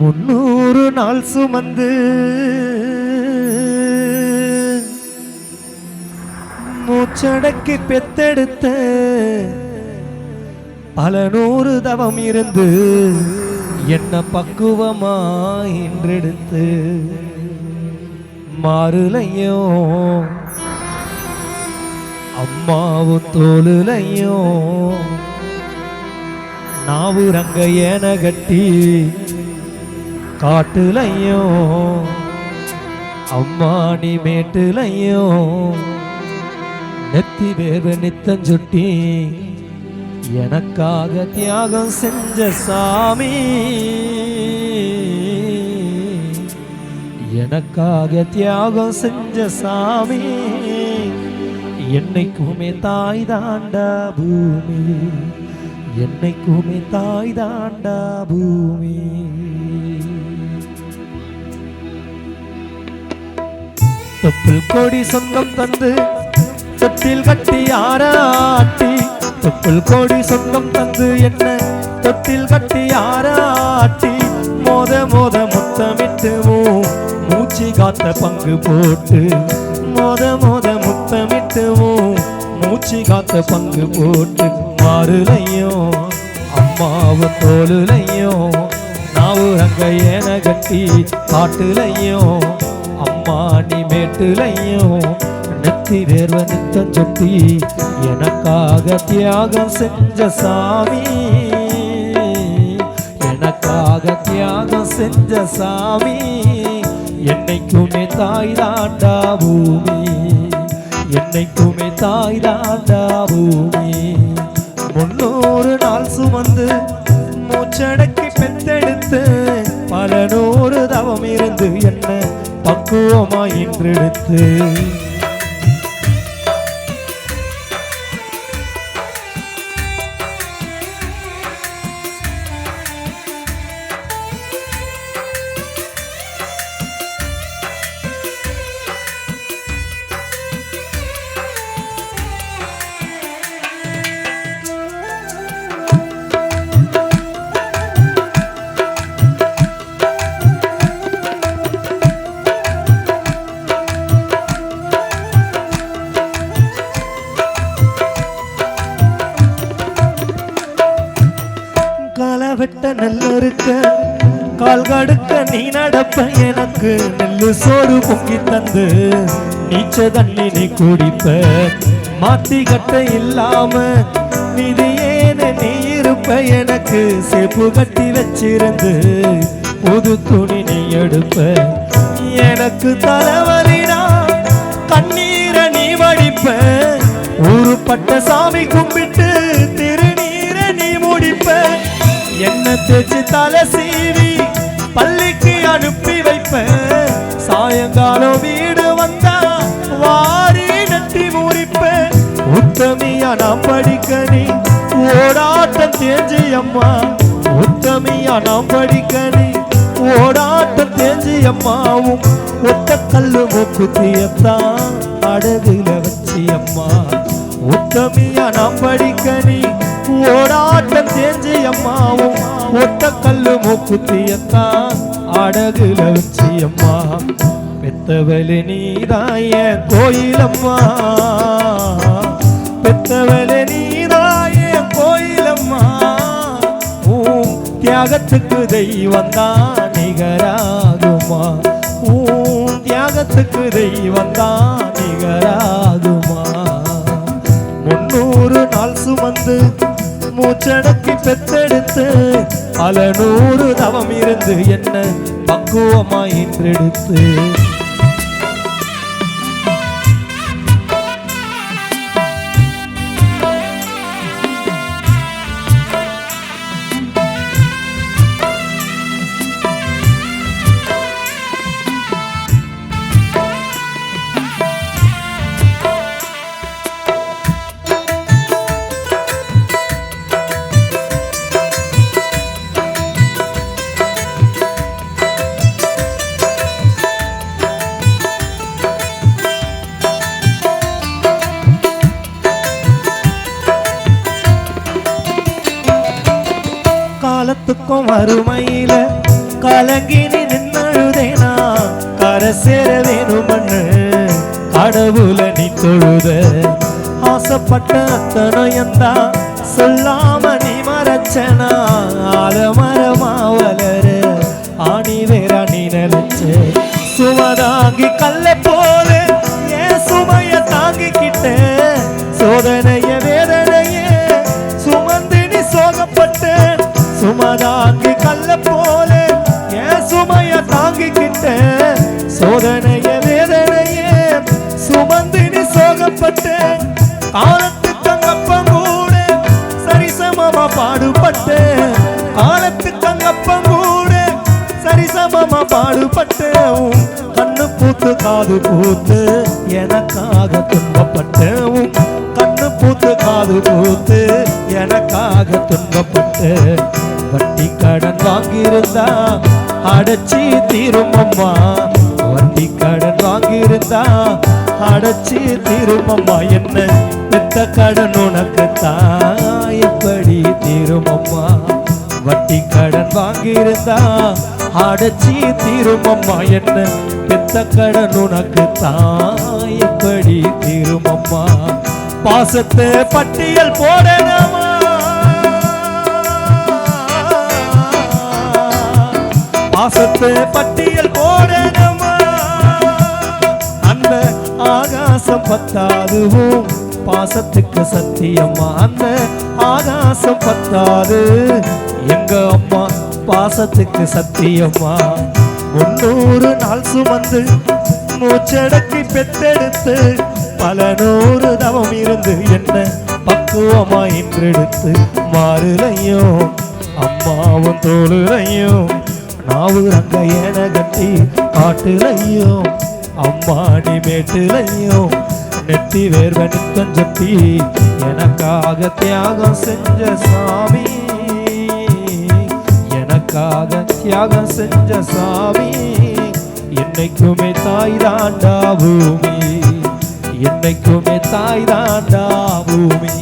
300 நாள் சுமந்து மூச்சடக்கி பெத்தெடுத்த பல நூறு தவம் இருந்து என்ன பக்குவமா இன்றெடுத்து மாறுலையோ அம்மாவு தோலுலையோ நாவு ரங்க ஏன கட்டி காட்டுலையோ அம்மானி மேட்டுலையோ நெத்தி வேர்வ நித்தஞ்சுட்டி எனக்காக தியாகம் செஞ்ச சாமி எனக்காக தியாகம் செஞ்ச சாமி என்னைக்குமே தாய் தாண்டா பூமி என்னைக்குமே தாய் தாண்டா பூமி தொப்புள் கொடி சொந்தம் தந்து தொட்டில் கட்டி ஆராட்டி தொப்புள் கொடி சொந்தம் தந்து என்ன தொட்டில் கட்டி ஆராட்டி மோத மோத முத்தமிட்டுவோம் மூச்சு காத்த பங்கு போட்டு மோத மோத முத்தமிட்டுவோம் மூச்சு காத்த பங்கு போட்டு மாறுலையோ அம்மாவு தோலுலையோ நாவு அங்க ஏன கட்டி காட்டுலையோ அம்மானி மேட்டுலையோ நெத்தி வேர்வ நித்தஞ்சொட்டி எனக்காக தியாகம் செஞ்ச சாமி எனக்காக தியாகம் செஞ்ச சாமி என்னைக்குமே தாய் தாண்டா பூமி என்னைக்குமே தாய் தாண்டா பூமி 300 நாள் சுமந்து மூச்சடக்கி பெத்தெடுத்து பல நூறு தவம் இருந்து என்ன பக்குவமா இன்றெடுத்து வெட்ட நெல் இருக்க கால் கடுக்க நீ நடப்ப எனக்கு நெல்லு சோறு பொங்கி தந்து நீச்ச தண்ணி நீ குடிப்ப மாத்தி கட்ட இல்லாம நிதி ஏன நீ இருப்ப எனக்கு சேப்பு கட்டி வச்சிருந்து புது துணி நீ எடுப்ப எனக்கு தலைவலினா கண்ணீரை நீ வடிப்ப ஊருப்பட்ட சாமி கும்பிட்டு திருநீரை நீ முடிப்ப என்ன தேச்சு தலை சீவி பள்ளிக்கு அனுப்பி வைப்ப சாயங்காலம் வீடு வந்தா வாரி நட்டி மூடிப்ப உத்தமியா நாம் படிக்க நீ ஓடாட்டம் தேஞ்சி அம்மா உத்தமியா நாம் படிக்க நீ ஓடாட்டம் தேஞ்சி அம்மாவும் ஒத்த கல்லு மூக்குத்தியத்தான் அடகுல வச்சி அம்மா உத்தமியா நாம் படிக்க நீ ஓடாட்டம் தேஞ்சி அம்மாவும் ஒத்த கல்லு மூக்குத்தியத்தான் அடகுல வச்சி அம்மா பெத்தவளி நீதாய கோயிலம்மா பெத்தவளி நீதாய கோயிலம்மா தியாகத்துக்கு தெய்வம் தான் நிகராகுமா தியாகத்துக்கு தெய்வம் தான் நிகராகுமா 300 நாள் சுமந்து மூச்சடக்கி பெத்தெடுத்து பல நூறு தவம் இருந்து என்ன பக்குவமா இன்றெடுத்து காலத்துக்கும் வறுமையில கலங்கினி நின்னழுதேனா கரை சேர வேணுமண்ணு கடவுளை நீ தொழுத ஆசைப்பட்ட அத்தனையந்தா சொல்லாம நீ மறைச்சனா ஆலமரமா வளர ஆணி வேற நீ நினைச்ச சுமதாங்கி கல்ல போல ஏன் சுமைய தாங்கிக்கிட்ட சோதனைய வேதனைய சுமந்து நீ சோகப்பட்ட சுமதாங்கி கல்ல போல ஏன் சுமைய தாங்கிக்கிட்ட சோதனைய வேதனைய சுமந்து நீ சோகப்பட்ட காலத்துக்கு அங்கப்பம் கூட சரிசமமா பாடுபட்ட காலத்துக்கு அங்கப்பம் கூட சரிசமமா பாடுபட்ட கண்ணு பூத்து காது பூத்து எனக்காக துன்பப்பட்ட கண்ணு பூத்து காது பூத்து எனக்காக துன்பப்பட்ட வட்டி கடன் வாங்கியிருந்தா அடைச்சி தீருமம்மா வட்டி கடன் வாங்கியிருந்தா அடைச்சி தீருமம்மா என்ன பெத்த கடன் உனக்கு தான் எப்படி தீருமம்மா வட்டி கடன் வாங்கியிருந்தா அடைச்சி தீருமம்மா என்ன பெத்த கடன் உனக்கு தான் எப்படி தீருமம்மா பாசத்தை பட்டியல் போடணுமா பாசத்தை பட்டியல் போடணுமா அந்த ஆகாசம் பத்தாதுவும் பாசத்துக்கு சத்தியம்மா அந்த ஆகாசம் பத்தாது எங்க அம்மா பாசத்துக்கு சத்தியம்மா 300 நாள் சுமந்து மூச்சடக்கி பெத்தெடுத்து பல 100 தவம் இருந்து என்ன பக்குவமா இன்றெடுத்து மாறுலையும் அம்மாவும் தோளுலையும் நாவு அங்க என கட்டி காட்டுலையும் அம்மாடி மேட்டுலையும் நெத்தி வேர்வ நித்தம் சொட்டி எனக்காக தியாகம் செஞ்ச சாமி எனக்காக தியாகம் செஞ்ச சாமி என்னைக்குமே தாய் தாண்டா பூமி என்னைக்குமே தாய் தாண்டா பூமி